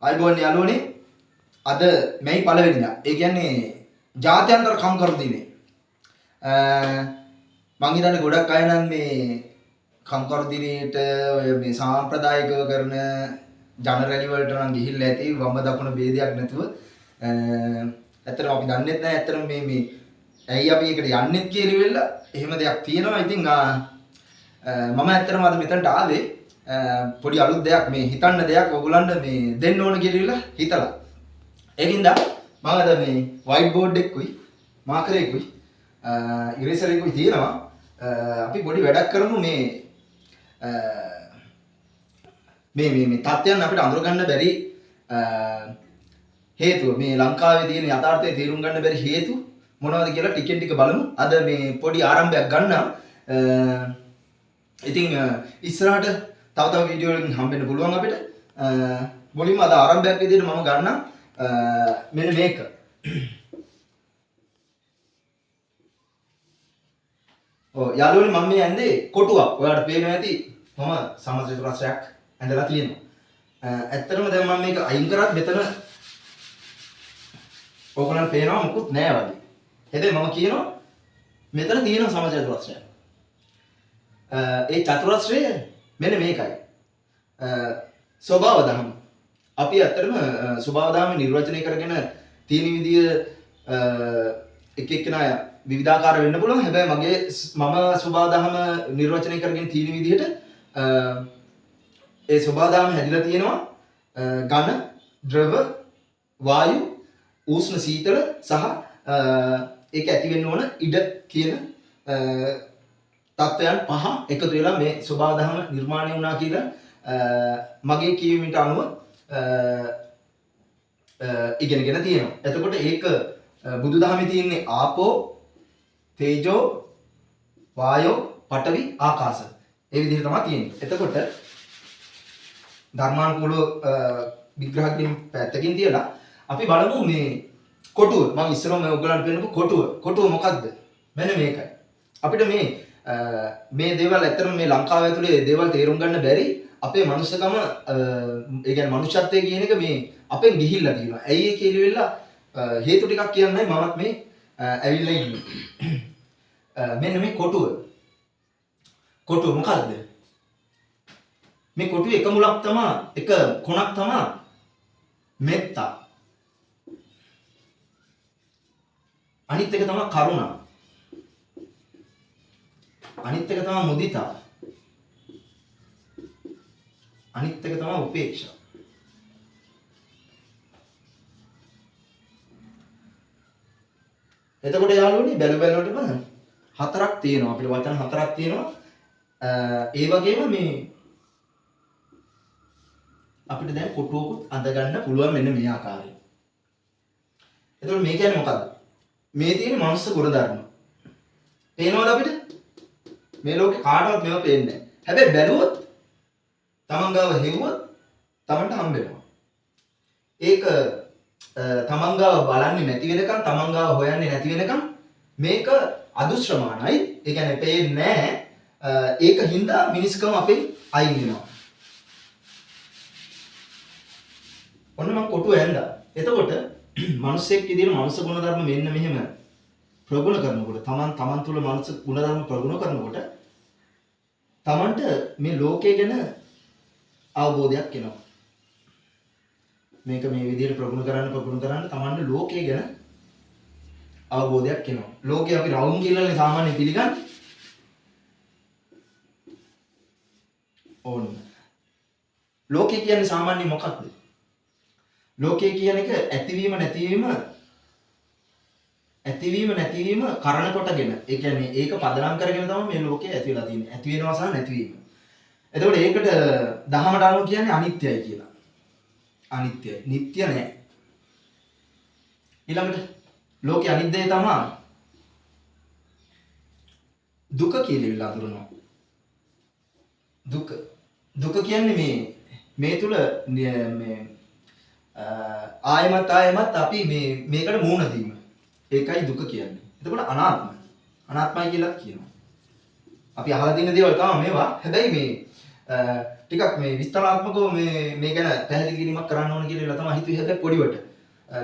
ආයිබෝන් යාළුවනේ අද මේ පළවෙනිදා. ඒ කියන්නේ ජාත්‍යන්තර කම්කරු දිනේ. මං හිතන්නේ ගොඩක් අය නම් මේ කම්කරු දිනේට ඔය මේ සාම්ප්‍රදායිකව කරන ජන රැලි වලට නම් ගිහිල්ලා ඇති වම දකුණ ભેදයක් නැතුව. ඇත්තටම අපි දන්නෙත් නැහැ ඇත්තටම මේ ඇයි අපි ඒකට යන්නෙත් කියලා ඉවෙලා එහෙම දෙයක් තියෙනවා. ඉතින් මම ඇත්තටම අද මෙතනට ආවේ පොඩි අලුත් දෙයක් මේ හිතන්න දෙයක් ඔයගොල්ලන්ට මේ දෙන්න ඕන කියලා හිතලා. ඒකින්ද මම අද මේ white board එකකුයි මාකර් එකකුයි ඉරේසර් එකකුයි තියෙනවා. අපි පොඩි වැඩක් කරමු මේ තත්ත්වයන් අපිට අඳුරගන්න බැරි හේතුව මේ ලංකාවේ තියෙන යථාර්ථය තේරුම් ගන්න බැරි හේතු මොනවද කියලා ටිකෙන් ටික බලමු. අද මේ පොඩි ආරම්භයක් ගන්නම්. ඉතින් ඉස්සරහට තව වීඩියෝ වලින් හම්බෙන්න පුළුවන් අපිට. මුලින්ම අද ආරම්භයක් විදිහට මම ගන්නම් මෙන්න මේක. ඔව් යාළුවනේ මම මේ ඇඳේ කොටුවක්. ඔයාලට පේනවා ඇති මම සමචතුරස්‍රයක් ඇඳලා තියෙනවා. ඇත්තටම දැන් මම මේක අයින් කරත් මෙතන ඕකනම් පේනවා මොකුත් නෑ වගේ. හැබැයි මම කියනවා මෙතන තියෙන සමචතුරස්‍රය. ඒ චතුරස්‍රය මෙන්න මේකයි. ස්වභාව දහම. අපි ඇත්තටම ස්වභාව දහම නිර්වචනය කරගෙන තියෙන විදිය එක එක්කෙනා විවිධාකාර වෙන්න පුළුවන්. හැබැයි මම ස්වභාව දහම නිර්වචනය කරගෙන තියෙන විදිහට ඒ ස්වභාව දහම හැදිලා තියෙනවා ඝන, ද්‍රව, වායු, උෂ්ණ, සීතල සහ ඒක ඇති වෙන්න ඕන ඉඩ කියන තත්ත්වයන් පහ එකතු වෙලා මේ ස්වභාව දහම නිර්මාණය වුණා කියලා මගේ කියවීමට අනුව ඉගෙනගෙන තියෙනවා. එතකොට ඒක බුදුදහමේ තියෙන්නේ ආපෝ, තේජෝ, වායෝ, පඨවි, ආකාශ. ඒ විදිහට තමයි තියෙන්නේ. එතකොට ධර්මානුකූලව විග්‍රහකින් පැත්තකින් තියලා අපි බලමු මේ කොටුව. මම ඉස්සරම ඔයගොල්ලන්ට පෙන්නපු කොටුව. කොටුව මොකද්ද? මෙන්න මේකයි. අපිට මේ දේවල් ඇත්තටම මේ ලංකාව ඇතුලේ දේවල් තේරුම් ගන්න බැරි අපේ මනුස්සකම ඒ කියන්නේ මනුෂ්‍යත්වය කියන එක මේ අපෙන් ගිහිල්ලා තියෙනවා. ඇයි ඒ කියලා වෙලා හේතු ටිකක් කියන්නයි මමත් මේ ඇවිල්ලා ඉන්නේ. මෙන්න මේ කොටුව. කොටුව මොකද්ද? මේ කොටුවේ එක මුලක් තමයි එක කොනක් තමයි මෙත්තා. අනිත් එක තමයි කරුණා. අනිත් එක තමයි මුදිතා. අනිත් එක තමයි උපේක්ෂා. එතකොට යාළුවනේ බැලුවටම හතරක් තියෙනවා. අපිට වචන හතරක් තියෙනවා. ඒ වගේම මේ අපිට දැන් කොටුවකුත් අඳ ගන්න පුළුවන් මෙන්න මේ ආකාරයෙන්. එතකොට මේ කියන්නේ මොකද්ද? මේ තියෙන මනුස්ස ගුණධර්ම. පේනවද අපිට? මේ ලෝකේ කාටවත් මේව පේන්නේ නැහැ. හැබැයි බැලුවොත් තමන් ගාව හෙව්වොත් තමන්ට හම්බ වෙනවා. ඒක තමන් ගාව බලන්නේ නැති වෙනකන්, තමන් ගාව හොයන්නේ නැති වෙනකන් මේක අදුශ්‍රමාණයි. ඒ කියන්නේ පේන්නේ නැහැ. ඒක හින්දා මිනිස්කම අපෙන් අයින් වෙනවා. ඔන්න මම කොටුව ඇඳා. එතකොට මිනිස්සෙක් විදිහට මනුස්ස ගුණධර්ම මෙන්න මෙහෙම ප්‍රගුණ කරනකොට තමන් තුළ මනුස්ස ගුණධර්ම ප්‍රගුණ කරනකොට තමන්ට මේ ලෝකය ගැන අවබෝධයක් එනවා. මේක මේ විදිහට ප්‍රගුණ කරන්න තමන්ට ලෝකය ගැන අවබෝධයක් එනවා. ලෝකේ අපි රවුම් කියලානේ සාමාන්‍ය පිළිගන්නේ. ඕන්න. ලෝකය කියන්නේ සාමාන්‍ය මොකක්ද? ලෝකය කියන එක ඇතිවීම නැතිවීම කරණ කොටගෙන. ඒ කියන්නේ ඒක පදනම් කරගෙන තමයි මේ ලෝකය ඇති වෙලා තියෙන්නේ. ඇති වෙනවා සහ නැතිවීම. එතකොට ඒකට දහමට අනුව කියන්නේ අනිත්‍යයි කියලා. අනිත්‍යයි. නිට්ටය නෑ. ඊළඟට ලෝකේ අනිත් දේ තමයි දුක කියලා විලා අඳුරනවා. දුක කියන්නේ මේ තුල මේ ආයමත් අපි මේකට මුහුණ දීම. ඒකයි දුක කියන්නේ. එතකොට අනාත්මයි කියලා කියනවා. අපි අහලා තියෙන දේවල් තමයි මේවා. හැබැයි ටිකක් මේ විස්තරාත්මකව මේ ගැන පැහැදිලි කිරීමක් කරන්න ඕන කියලා තමයි හිතුවේ. හැබැයි පොඩිවට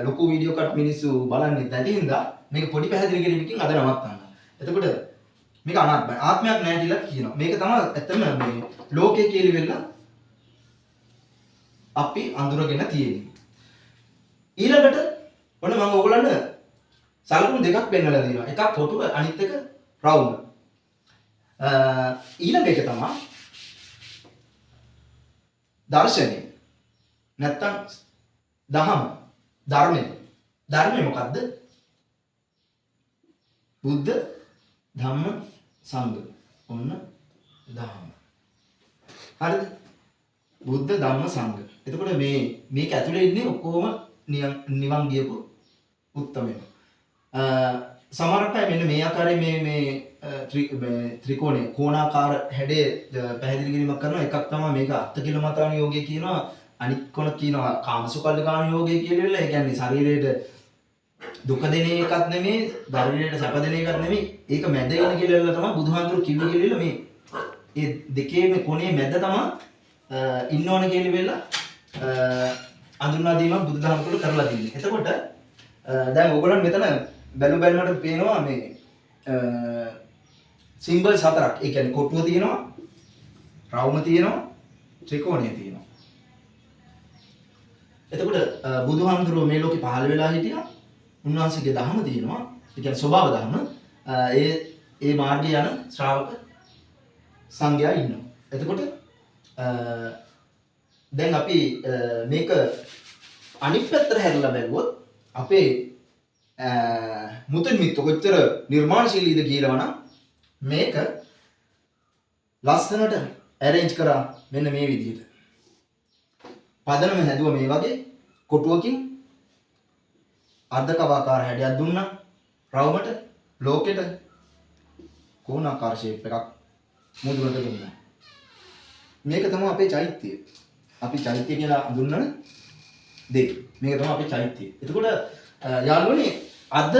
ලොකු වීඩියෝ කට් මිනිස්සු බලන්නේ නැති හින්දා මේක පොඩි පැහැදිලි කිරීමකින් අද නවත්තන්න. එතකොට මේක අනාත්මයි. ආත්මයක් නැහැ කියලා කියනවා. මේක තමයි ඇත්තම මේ ලෝකයේ කියලා වෙලා අපි අඳුරගෙන තියෙන්නේ. ඊළඟට ඔන්න මම ඔයගොල්ලන්ට සලකුණු දෙකක් පෙන්නලා දෙනවා. එකක් කොටුව අනිත් එක රවුම. ඊළඟ එක තමයි දර්ශනය. නැත්තම් දහම. ධර්මය මොකද්ද? බුද්ධ ධම්ම සංඝ. ඔන්න දහම. හරිද? බුද්ධ ධම්ම සංඝ. එතකොට මේක ඇතුලේ ඉන්නේ ඔක්කොම නිවන් ගියපු උත්තමයෝ. සමහරක් අය මෙන්න මේ ආකාරයේ මේ ත්‍රිකෝණය කෝණාකාර හැඩය පැහැදිලි කිරීමක් කරනවා. එකක් තමයි මේක අත්කිලමතාන යෝගය කියනවා. අනිත් කොන කියනවා කාමසුකල්ලිකාන යෝගය කියලා. ඒ කියන්නේ ශරීරයට දුක දෙන එකක් නෙමෙයි, ශරීරයට සැප දෙන එකක් නෙමෙයි. ඒක මැද යන කියලා තමයි බුදුහාමුදුරු කිව්වේ කියලා මේ. ඒ දෙකේම කොනේ මැද තමයි ඉන්න ඕන කියලා වෙලා අඳුනා දීමක් බුදුදහම තුළ කරලා තියෙන්නේ. එතකොට දැන් ඔයගොල්ලන් මෙතන බැලුමට පේනවා මේ සිම්බල්ස් හතරක්. ඒ කියන්නේ කොටුව තියෙනවා, රවුම තියෙනවා, ත්‍රිකෝණය තියෙනවා. එතකොට බුදුහාමුදුරුවෝ මේ ලෝකේ පහළ වෙලා හිටියා. උන්වහන්සේගේ ධර්ම තියෙනවා. ඒ කියන්නේ ස්වභාව ධර්ම. ඒ මාර්ගයේ යන ශ්‍රාවක සංඝයා ඉන්නවා. එතකොට දැන් අපි මේක අනිත් පැත්තට හැරලා බැලුවොත් අපේ මුතුන් මිත්තු කොච්චර නිර්මාණශීලීද කියලාවනම් මේක ලස්සනට arrange කරා මෙන්න මේ විදිහට. පදනම හැදුවා මේ වගේ කොටුවකින් අර්ධකවාකාර හැඩයක් දුන්නා. රවුමට ලෝකෙට කෝණාකාර ෂේප් එකක් මුදුනට දුන්නා. මේක තමයි අපේ චෛත්‍යය. අපි චෛත්‍ය කියලා දුන්නන දේ. මේක තමයි අපේ චෛත්‍යය. එතකොට යාළුවනේ අද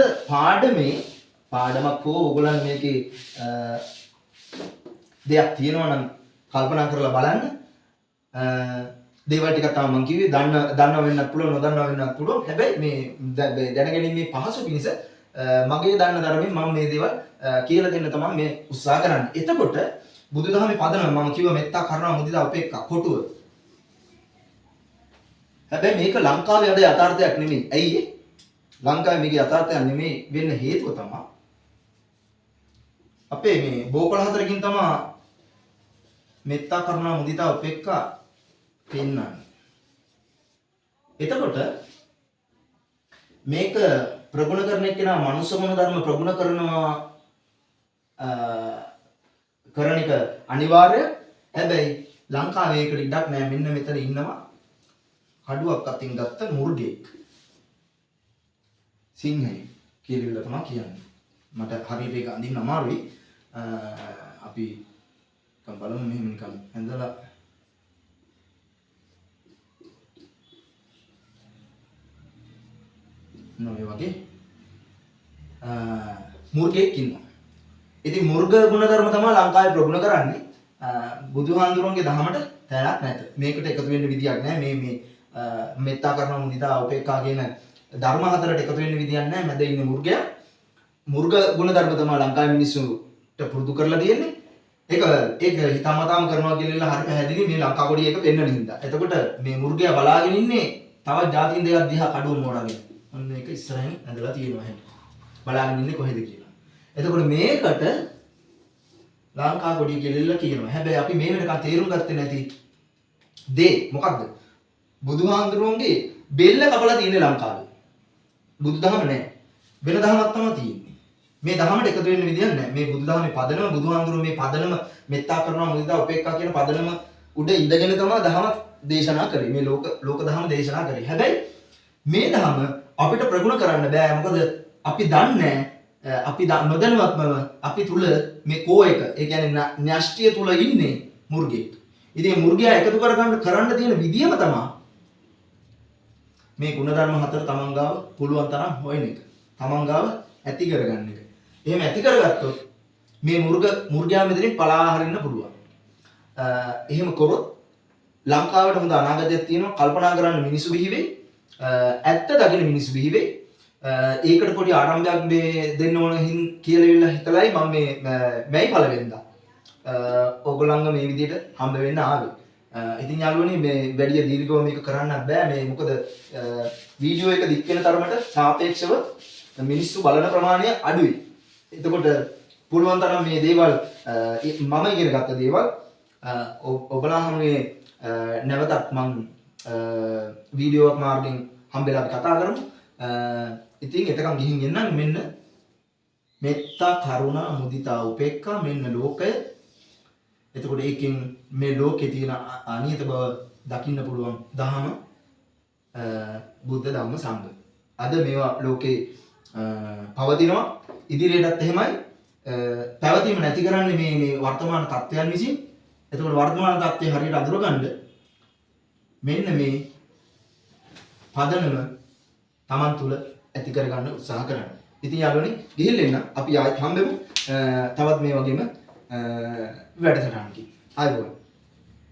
පාඩමක් හෝ ඕගොල්ලන් මේකේ දෙයක් තියෙනවා නම් කල්පනා කරලා බලන්න. දේවල් ටිකක් තමයි මම කිව්වේ දන්නව වෙන්නත් පුළුවන් නොදන්නව වෙන්නත් පුළුවන්. හැබැයි මේ දැනගැනීමේ පහසු පිණිස මගේ දන්න ධර්මයෙන් මම මේ දේවල් කියලා දෙන්න තමයි මේ උත්සාහ කරන්නේ. එතකොට බුදුදහමේ පදනම මම කිව්වා මෙත්තා කරුණා මුදිතා උපේක්ඛා කොටුව. හැබැයි මේක ලංකාවේ අද යථාර්ථයක් නෙමෙයි. ඇයි ලංකාවේ මේක යථාර්ථයක් නෙමෙයි වෙන්න හේතුව තමයි අපේ මේ බෝකල හතරකින් තමයි මෙත්තා කරුණා මුදිතා උපේක්ඛා පෙන්නන්නේ. එතකොට මේක ප්‍රගුණ කරන එක්කෙනා මනුෂ්‍ය ගුණ ධර්ම ප්‍රගුණ කරනවා කරන එක අනිවාර්ය. හැබැයි ලංකාවේ ඒකට ඉඩක් නැහැ. මෙන්න මෙතන ඉන්නවා කඩුවක් අතින් ගත්ත මුර්ගෙක්. සිංහයි කියලා තමයි කියන්නේ. මට හරියට ඒක අඳින්න අමාරුයි. අපි බලමු මෙහෙම නිකන් ඇඳලා නොවේ වගේ මුර්ගෙක් ඉන්නවා. ඉතින් මුර්ග ගුණධර්ම තමයි ලංකාවේ ප්‍රගුණ කරන්නේ. බුදුහාඳුරන්ගේ දහමට තැනක් නැත. මේකට එකතු වෙන්න විදියක් නැහැ. මේ මෙත්තා කරුණා මුදිතා උපේක්ඛා කියන ධර්ම හතරට එකතු වෙන්න විදියක් නැහැ. මැද ඉන්නේ මුර්ගයා. මුර්ග ගුණධර්ම තමයි ලංකාවේ මිනිස්සුන්ට පුරුදු කරලා තියෙන්නේ. ඒක හිතාමතාම කරනවා කියලා හරි පැහැදිලි මේ ලංකා කොඩිය එක පෙන්වන හින්දා. එතකොට මේ මුර්ගයා බලාගෙන ඉන්නේ තවත් ජාතීන් දෙකක් දිහා කඩුව මෝඩගෙන. ඔන්න ඒක ඉස්සරහින් ඇඳලා තියෙනවා එහෙනම්. බලාගෙන ඉන්නේ කොහෙද කියලා. එතකොට මේකට ලංකා කොඩිය කියලා කියනවා. හැබැයි අපි මේ වෙනකන් තේරුම් ගත්තේ නැති දේ මොකක්ද? බුදුහාඳුරුවන්ගේ බෙල්ල කපලා තියෙන්නේ ලංකාවේ. බුදුදහම නැහැ. වෙන දහමක් තමයි තියෙන්නේ. මේ දහමට එකතු වෙන්න විදියක් නැහැ. මේ බුදුදහමේ පදනම බුදුහාඳුරුවෝ මේ පදනම මෙත්තා කරුණා මුදිතා උපේක්ඛා කියන පදනම උඩ ඉඳගෙන තමයි දහමක් දේශනා කරේ. මේ ලෝක දහම දේශනා කරේ. හැබැයි මේ දහම අපිට ප්‍රගුණ කරන්න බෑ. මොකද අපි දන්නේ අපි නොදැනුවත්වම අපි තුල මේ කෝ එක ඒ කියන්නේ න්‍යෂ්ටිය තුල ඉන්නේ මුර්ගෙක්. ඉතින් මුර්ගයා එකතු කරන්න තියෙන විදියම තමයි මේ ගුණධර්ම හතර තමන් ගාව පුළුවන් තරම් හොයන එක. තමන් ගාව ඇති කරගන්න එක. එහෙම ඇති කරගත්තොත් මේ මුර්ගයා මෙතනින් පලා හරින්න පුළුවන්. එහෙම කරොත් ලංකාවට හොඳ අනාගතයක් තියෙනවා. කල්පනා කරන්න මිනිස්සු බිහි වෙයි. ඇත්ත දකින මිනිස්සු බිහි වෙයි. ඒකට පොඩි ආරම්භයක් මේ දෙන්න ඕන කියලා හිතලයි මම මේ පළවෙනිදා ඕගොල්ලන්ව මේ විදිහට හම්බ වෙන්න ආවේ. ඉතින් යාළුවනේ මේ වැඩි දීර්ඝව මේක කරන්නත් බෑ. මේ මොකද වීඩියෝ එක දික් වෙන තරමට සාපේක්ෂව මිනිස්සු බලන ප්‍රමාණය අඩුයි. එතකොට පුළුවන් තරම් මේ දේවල් මම ඉගෙන ගත්ත දේවල් ඔබලා හැමෝගේ නැවතත් මම වීඩියෝ එකක් මාර්ගෙන් හම්බෙලා අපි කතා කරමු. ඉතින් එතකන් ගිහින් එන්න මෙන්න මෙත්තා කරුණා මුදිතා උපේක්ඛා මෙන්න ලෝකය. එතකොට ඒකෙන් මේ ලෝකේ තියෙන අනියත බව දකින්න පුළුවන් දහම බුද්ධ ධම්ම සංඝ. අද මේවා ලෝකේ පවතිනවා. ඉදිරියටත් එහෙමයි. පැවතීම නැති කරන්නේ මේ වර්තමාන තත්ත්වයන් විසින්. එතකොට වර්තමාන තත්ත්වය හරියට අඳුරගන්න මෙන්න මේ පදනම Taman තුල ඇති කරගන්න උත්සාහ කරන්න. ඉතින් යාළුවනේ ගිහින් එන්න අපි ආයෙත් හම්බෙමු. තවත් මේ වගේම වැඩසටහනකින්. ආයෙත්